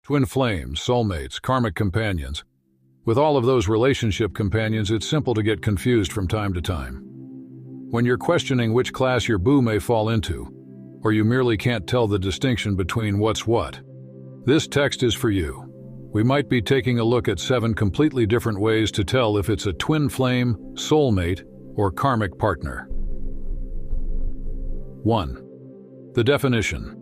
Twin flames, soulmates, karmic companions. With all of those relationship companions, it's simple to get confused from time to time. When you're questioning which class your boo may fall into, or you merely can't tell the distinction between what's what, this text is for you. We might be taking a look at 7 completely different ways to tell if it's a twin flame, soulmate, or karmic partner. 1. The definition.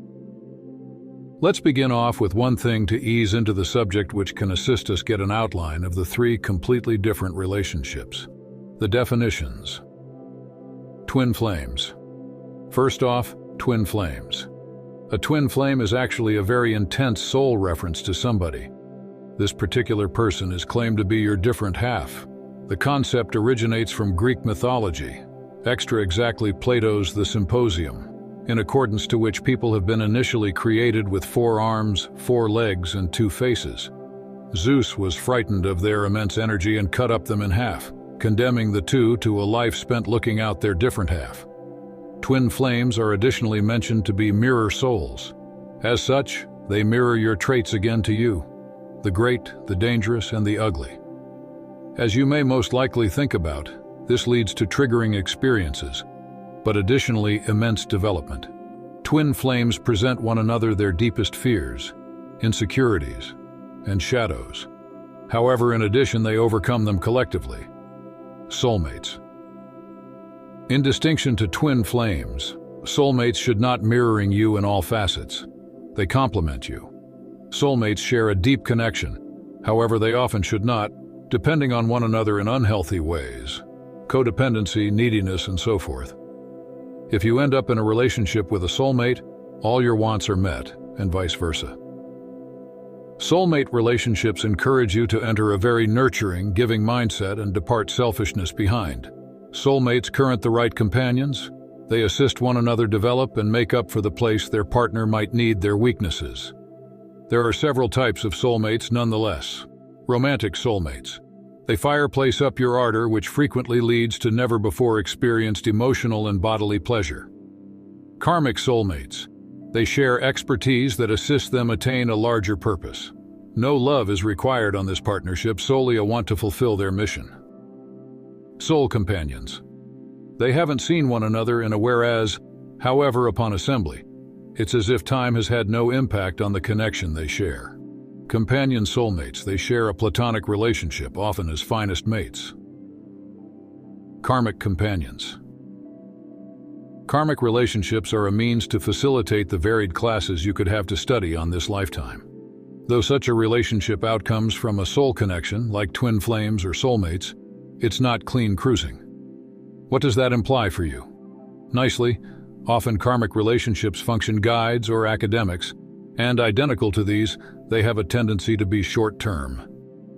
Let's begin off with one thing to ease into the subject, which can assist us get an outline of the 3 completely different relationships. The definitions. Twin flames. First off, twin flames. A twin flame is actually a very intense soul reference to somebody. This particular person is claimed to be your different half. The concept originates from Greek mythology, extra exactly Plato's The Symposium, in accordance to which people have been initially created with 4 arms, 4 legs, and 2 faces. Zeus was frightened of their immense energy and cut up them in half, condemning the 2 to a life spent looking out their different half. Twin flames are additionally mentioned to be mirror souls. As such, they mirror your traits again to you, the great, the dangerous, and the ugly. As you may most likely think about, this leads to triggering experiences, but additionally immense development. Twin flames present one another their deepest fears, insecurities, and shadows. However, in addition, they overcome them collectively. Soulmates. In distinction to twin flames, soulmates should not mirroring you in all facets. They complement you. Soulmates share a deep connection. However, they often should not, depending on one another in unhealthy ways. Codependency, neediness, and so forth. If you end up in a relationship with a soulmate, all your wants are met, and vice versa. Soulmate relationships encourage you to enter a very nurturing, giving mindset and depart selfishness behind. Soulmates current the right companions. They assist one another develop and make up for the place their partner might need their weaknesses. There are several types of soulmates nonetheless. Romantic soulmates. They fireplace up your ardor, which frequently leads to never-before-experienced emotional and bodily pleasure. Karmic soulmates. They share expertise that assists them attain a larger purpose. No love is required on this partnership, solely a want to fulfill their mission. Soul companions. They haven't seen one another in a whereas, however, upon assembly, it's as if time has had no impact on the connection they share. Companion soulmates. They share a platonic relationship, often as finest mates. Karmic companions. Karmic relationships are a means to facilitate the varied classes you could have to study on this lifetime. Though such a relationship outcomes from a soul connection, like twin flames or soulmates, it's not clean cruising. What does that imply for you? Nicely, often karmic relationships function guides or academics, and identical to these, they have a tendency to be short-term.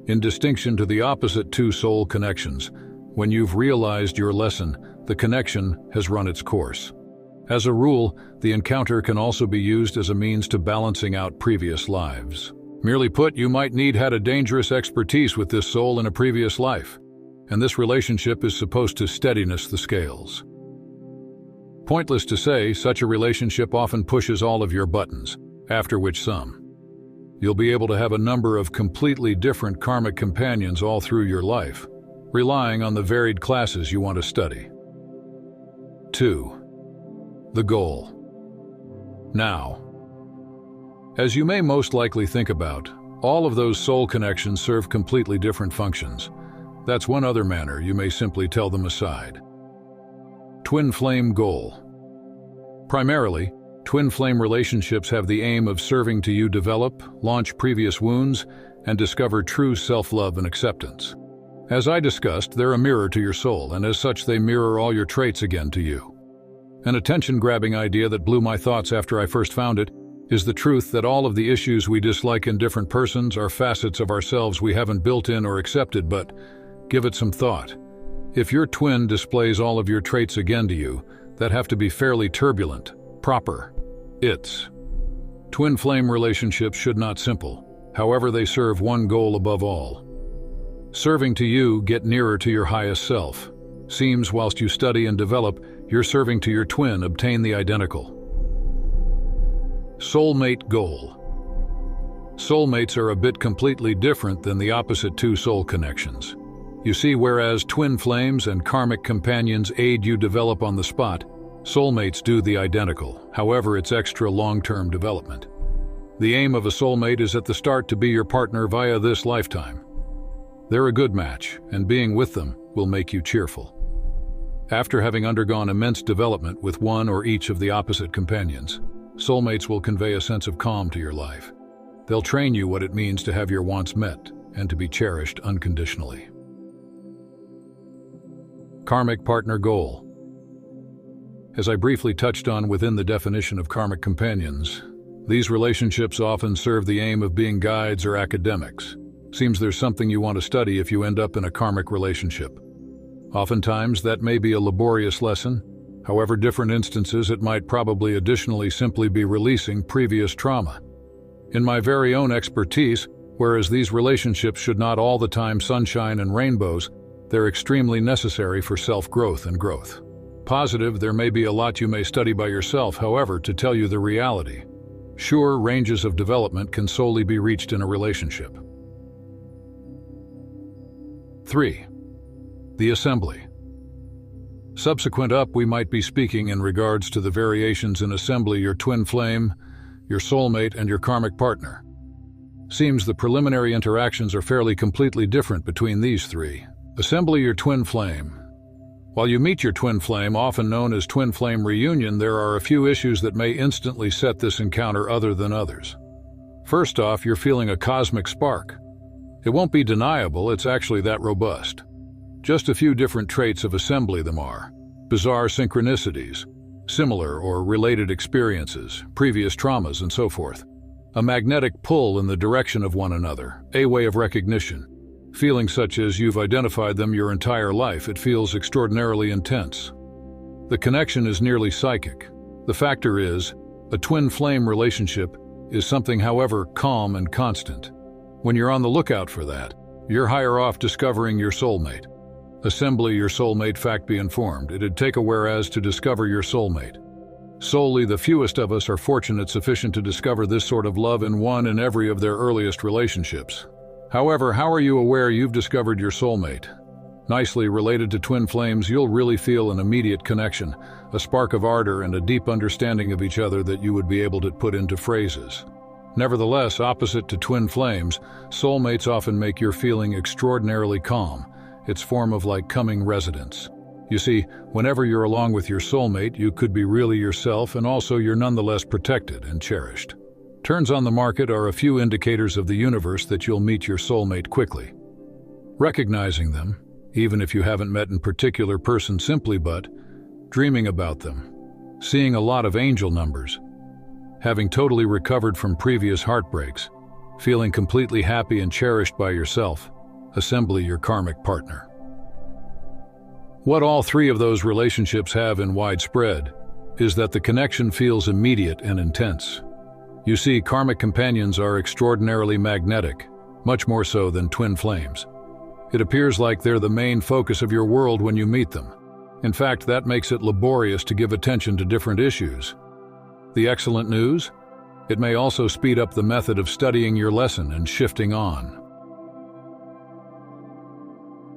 In distinction to the opposite 2 soul connections, when you've realized your lesson, the connection has run its course. As a rule, the encounter can also be used as a means to balancing out previous lives. Merely put, you might had a dangerous expertise with this soul in a previous life, and this relationship is supposed to steadiness the scales. Pointless to say, such a relationship often pushes all of your buttons, after which some. You'll be able to have a number of completely different karmic companions all through your life, relying on the varied classes you want to study. 2. The goal. Now, as you may most likely think about, all of those soul connections serve completely different functions. That's one other manner you may simply tell them aside. Twin flame goal. Primarily, twin flame relationships have the aim of serving to you develop, launch previous wounds, and discover true self-love and acceptance. As I discussed, they're a mirror to your soul, and as such they mirror all your traits again to you. An attention-grabbing idea that blew my thoughts after I first found it is the truth that all of the issues we dislike in different persons are facets of ourselves we haven't built in or accepted, but give it some thought. If your twin displays all of your traits again to you, that have to be fairly turbulent, proper. It's. Twin flame relationships should not simple, however they serve one goal above all. Serving to you, get nearer to your highest self. Seems whilst you study and develop, you're serving to your twin, obtain the identical. Soulmate goal. Soulmates are a bit completely different than the opposite two soul connections. You see, whereas twin flames and karmic companions aid you develop on the spot, soulmates do the identical, however it's extra long-term development. The aim of a soulmate is at the start to be your partner via this lifetime. They're a good match, and being with them will make you cheerful. After having undergone immense development with one or each of the opposite companions, soulmates will convey a sense of calm to your life. They'll train you what it means to have your wants met and to be cherished unconditionally. Karmic partner goal. As I briefly touched on within the definition of karmic companions, these relationships often serve the aim of being guides or academics. Seems there's something you want to study if you end up in a karmic relationship. Oftentimes, that may be a laborious lesson. However, different instances, it might probably additionally simply be releasing previous trauma. In my very own expertise, whereas these relationships should not all the time sunshine and rainbows, they're extremely necessary for self-growth and growth. Positive, there may be a lot you may study by yourself, however, to tell you the reality. Sure, ranges of development can solely be reached in a relationship. 3. The assembly. Subsequent up, we might be speaking in regards to the variations in assembly your twin flame, your soulmate, and your karmic partner. Seems the preliminary interactions are fairly completely different between these three. Assembly your twin flame. While you meet your twin flame, often known as twin flame reunion, there are a few issues that may instantly set this encounter other than others. First off, you're feeling a cosmic spark. It won't be deniable, it's actually that robust. Just a few different traits of assembly them are: bizarre synchronicities, similar or related experiences, previous traumas, and so forth. A magnetic pull in the direction of one another, a way of recognition. Feelings such as you've identified them your entire life, it feels extraordinarily intense. The connection is nearly psychic. The factor is, a twin flame relationship is something, however, calm and constant. When you're on the lookout for that, you're higher off discovering your soulmate. Assembly your soulmate, fact be informed, it'd take a whereas to discover your soulmate. Solely the fewest of us are fortunate sufficient to discover this sort of love in one and every of their earliest relationships. However, how are you aware you've discovered your soulmate? Nicely related to twin flames, you'll really feel an immediate connection, a spark of ardor and a deep understanding of each other that you would be able to put into phrases. Nevertheless, opposite to twin flames, soulmates often make your feeling extraordinarily calm. It's form of like coming residence. You see, whenever you're along with your soulmate, you could be really yourself, and also you're nonetheless protected and cherished. Turns on the market are a few indicators of the universe that you'll meet your soulmate quickly. Recognizing them, even if you haven't met in particular person simply but dreaming about them, seeing a lot of angel numbers, having totally recovered from previous heartbreaks, feeling completely happy and cherished by yourself, assembly your karmic partner. What all three of those relationships have in widespread is that the connection feels immediate and intense. You see, karmic companions are extraordinarily magnetic, much more so than twin flames. It appears like they're the main focus of your world when you meet them. In fact, that makes it laborious to give attention to different issues. The excellent news? It may also speed up the method of studying your lesson and shifting on.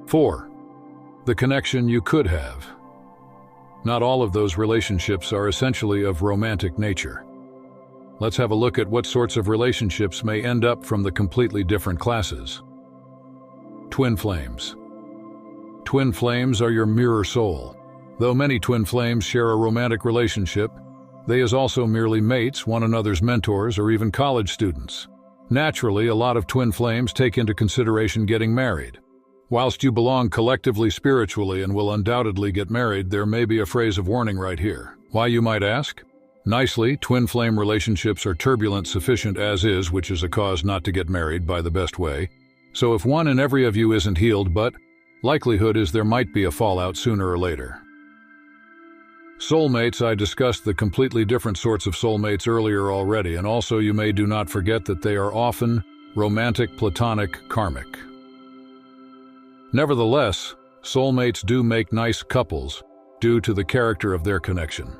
4. The connection you could have. Not all of those relationships are essentially of romantic nature. Let's have a look at what sorts of relationships may end up from the completely different classes. Twin flames. Twin flames are your mirror soul. Though many twin flames share a romantic relationship, they is also merely mates, one another's mentors, or even college students. Naturally, a lot of twin flames take into consideration getting married. Whilst you belong collectively spiritually and will undoubtedly get married, there may be a phrase of warning right here. Why, you might ask? Nicely, twin flame relationships are turbulent sufficient as is, which is a cause not to get married by the best way. So if one in every of you isn't healed, but likelihood is there might be a fallout sooner or later. Soulmates, I discussed the completely different sorts of soulmates earlier already, and also you may do not forget that they are often romantic, platonic, karmic. Nevertheless, soulmates do make nice couples due to the character of their connection.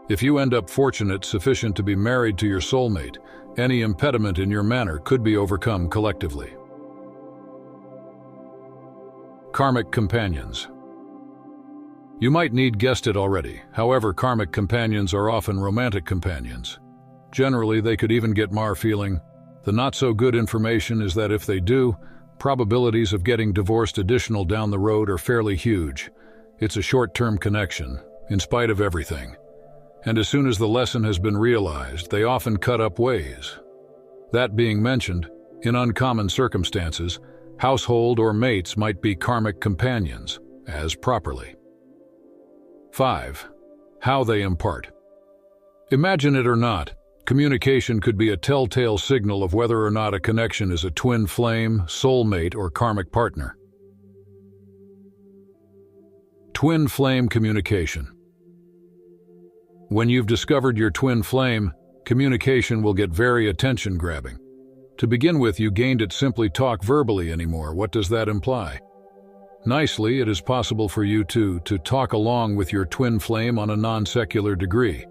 If you end up fortunate sufficient to be married to your soulmate, any impediment in your manner could be overcome collectively. Karmic companions. You might need guessed it already. However, karmic companions are often romantic companions. Generally, they could even get Mar feeling. The not-so-good information is that if they do, probabilities of getting divorced additional down the road are fairly huge. It's a short-term connection, in spite of everything. And as soon as the lesson has been realized, they often cut up ways. That being mentioned, in uncommon circumstances, household or mates might be karmic companions, as properly. 5. How they impart. Imagine it or not, communication could be a telltale signal of whether or not a connection is a twin flame, soulmate, or karmic partner. Twin flame communication. When you've discovered your twin flame, communication will get very attention-grabbing. To begin with, you gained it simply talk verbally anymore. What does that imply? Nicely, it is possible for you to talk along with your twin flame on a non-secular degree.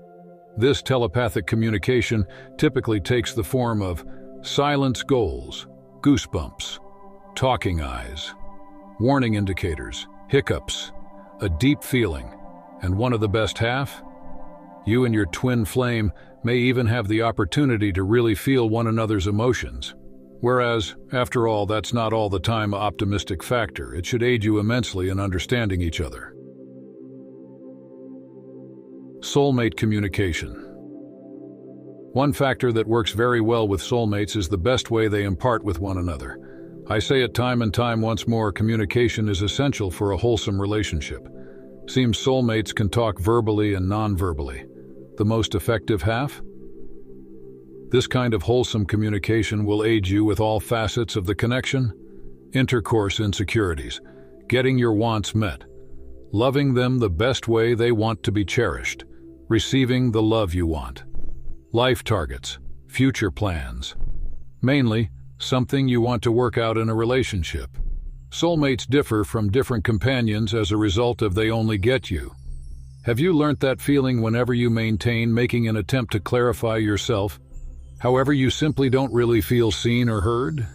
This telepathic communication typically takes the form of silence goals, goosebumps, talking eyes, warning indicators, hiccups, a deep feeling, and one of the best half? You and your twin flame may even have the opportunity to really feel one another's emotions. Whereas, after all, that's not all the time an optimistic factor. It should aid you immensely in understanding each other. Soulmate communication. One factor that works very well with soulmates is the best way they impart with one another. I say it time and time once more, communication is essential for a wholesome relationship. Seems soulmates can talk verbally and non-verbally. The most effective half? This kind of wholesome communication will aid you with all facets of the connection: intercourse insecurities, getting your wants met, loving them the best way they want to be cherished, receiving the love you want, life targets, future plans. Mainly, something you want to work out in a relationship. Soulmates differ from different companions as a result of they only get you. Have you learnt that feeling whenever you maintain making an attempt to clarify yourself? However, you simply don't really feel seen or heard?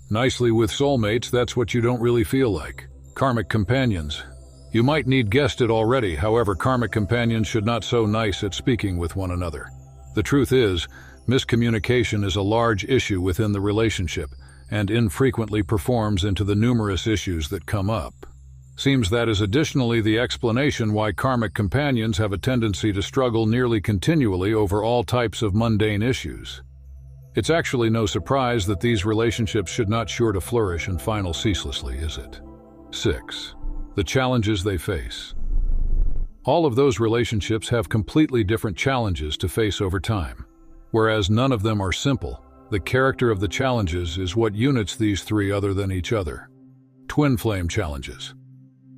Nicely, with soulmates, that's what you don't really feel like. Karmic companions. You might need guessed it already, however, karmic companions should not so nice at speaking with one another. The truth is, miscommunication is a large issue within the relationship and infrequently performs into the numerous issues that come up. Seems that is additionally the explanation why karmic companions have a tendency to struggle nearly continually over all types of mundane issues. It's actually no surprise that these relationships should not sure to flourish and final ceaselessly, is it? 6. The challenges they face. All of those relationships have completely different challenges to face over time. Whereas none of them are simple, the character of the challenges is what units these three other than each other. Twin flame challenges.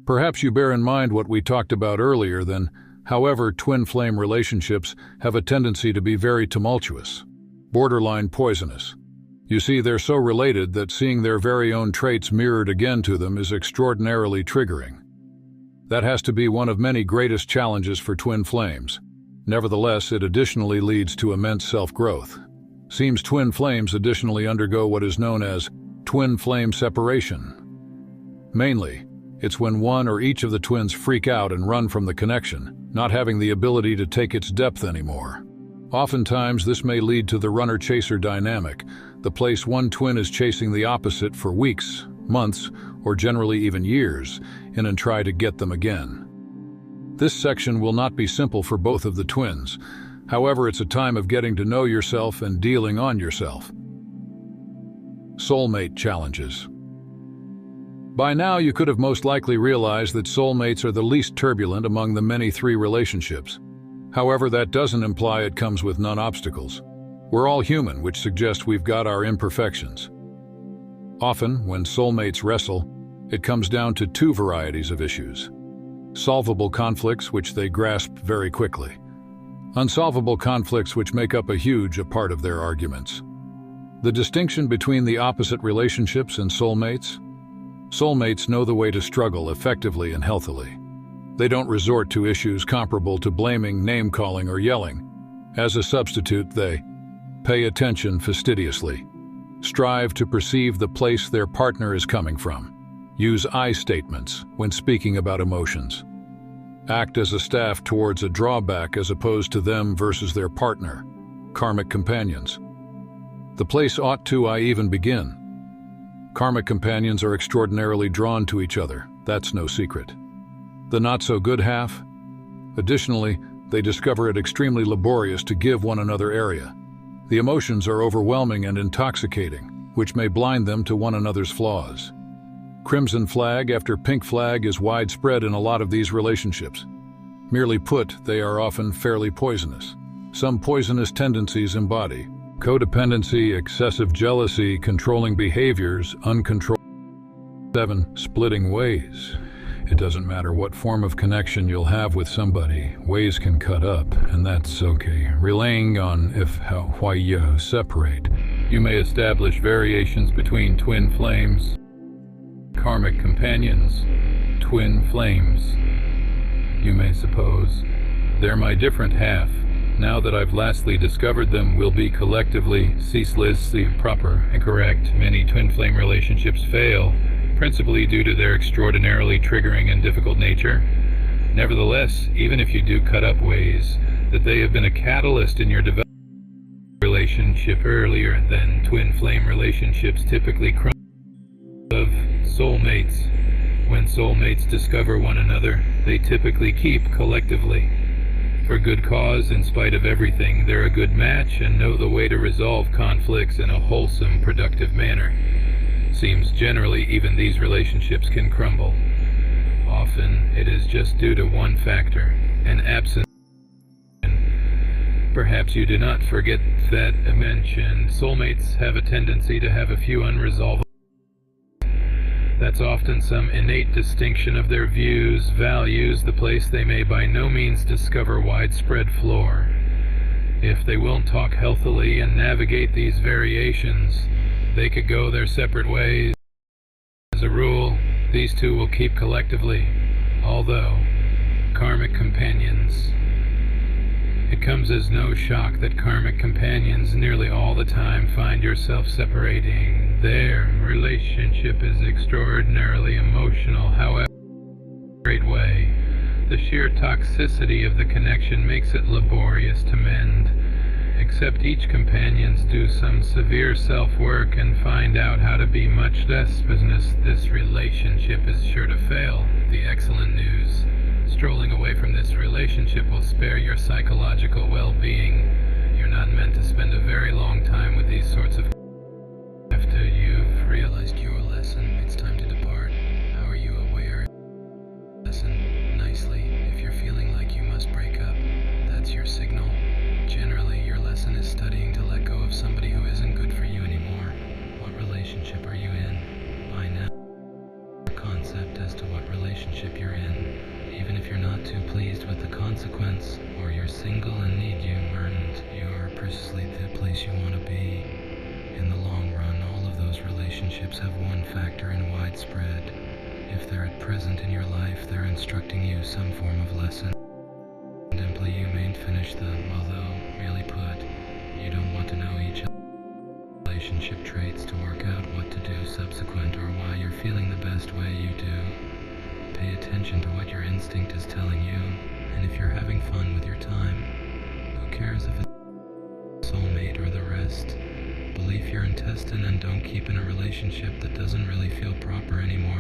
Perhaps you bear in mind what we talked about earlier then, however, twin flame relationships have a tendency to be very tumultuous, borderline poisonous. You see, they're so related that seeing their very own traits mirrored again to them is extraordinarily triggering. That has to be one of many greatest challenges for twin flames. Nevertheless, it additionally leads to immense self-growth. Seems twin flames additionally undergo what is known as twin flame separation. Mainly, it's when one or each of the twins freak out and run from the connection, not having the ability to take its depth anymore. Oftentimes, this may lead to the runner-chaser dynamic, the place one twin is chasing the opposite for weeks, months, or generally even years, in and try to get them again. This section will not be simple for both of the twins. However, it's a time of getting to know yourself and dealing on yourself. Soulmate challenges. By now, you could have most likely realized that soulmates are the least turbulent among the many three relationships. However, that doesn't imply it comes with none obstacles. We're all human, which suggests we've got our imperfections. Often, when soulmates wrestle, it comes down to two varieties of issues. Solvable conflicts, which they grasp very quickly. Unsolvable conflicts, which make up a huge part of their arguments. The distinction between the opposite relationships and soulmates? Soulmates know the way to struggle effectively and healthily. They don't resort to issues comparable to blaming, name-calling, or yelling. As a substitute, they pay attention fastidiously, strive to perceive the place their partner is coming from, use I statements when speaking about emotions, act as a staff towards a drawback as opposed to them versus their partner, karmic companions. The place ought to I even begin. Karmic companions are extraordinarily drawn to each other, that's no secret. The not-so-good half? Additionally, they discover it extremely laborious to give one another area. The emotions are overwhelming and intoxicating, which may blind them to one another's flaws. Crimson flag after pink flag is widespread in a lot of these relationships. Merely put, they are often fairly poisonous. Some poisonous tendencies embody codependency, excessive jealousy, controlling behaviors, uncontrolled. 7. Splitting ways. It doesn't matter what form of connection you'll have with somebody, ways can cut up, and that's okay. Relying on if, how, why you separate. You may establish variations between twin flames, karmic companions, twin flames. You may suppose, they're my different half. Now that I've lastly discovered them, will be collectively, ceaselessly proper and correct. Many twin flame relationships fail, principally due to their extraordinarily triggering and difficult nature. Nevertheless, even if you do cut up ways, that they have been a catalyst in your development relationship earlier than twin flame relationships typically crumble. Of soulmates. When soulmates discover one another, they typically keep collectively. For good cause, in spite of everything, they're a good match and know the way to resolve conflicts in a wholesome, productive manner. Seems generally even these relationships can crumble. Often it is just due to one factor, an absence. Perhaps you do not forget that I mentioned soulmates have a tendency to have a few unresolved. That's often some innate distinction of their views, values, the place they may by no means discover widespread flaw. If they won't talk healthily and navigate these variations, they could go their separate ways. As a rule, these two will keep collectively, although karmic companions. It comes as no shock that karmic companions nearly all the time find yourself separating. Their relationship is extraordinarily emotional, however, in a great way. The sheer toxicity of the connection makes it laborious to mend. Except each companions do some severe self-work and find out how to be much less business. This relationship is sure to fail. The excellent news: strolling away from this relationship will spare your psychological well-being. You're not meant to spend a very long time with these sorts of. After you've realized your lesson, it's time to depart. How are you aware? Listen nicely. If you're feeling like you must break up, that's your signal. Generally, your lesson is studying to let go of somebody who isn't good for you anymore. What relationship are you in? By now, concept as to what relationship you're in. Even if you're not too pleased with the consequence, or you're single and need you earned, you're precisely the place you want to be. In the long run, all of those relationships have one factor in widespread. If they're at present in your life, they're instructing you some form of lesson. Simply you mayn't finish them, although, really put, you don't want to know each other's relationship traits to work out what to do subsequent or why you're feeling the best way you do. Pay attention to what your instinct is telling you, and if you're having fun with your time, who cares if it's a soulmate or the rest? Believe your intestine and don't keep in a relationship that doesn't really feel proper anymore.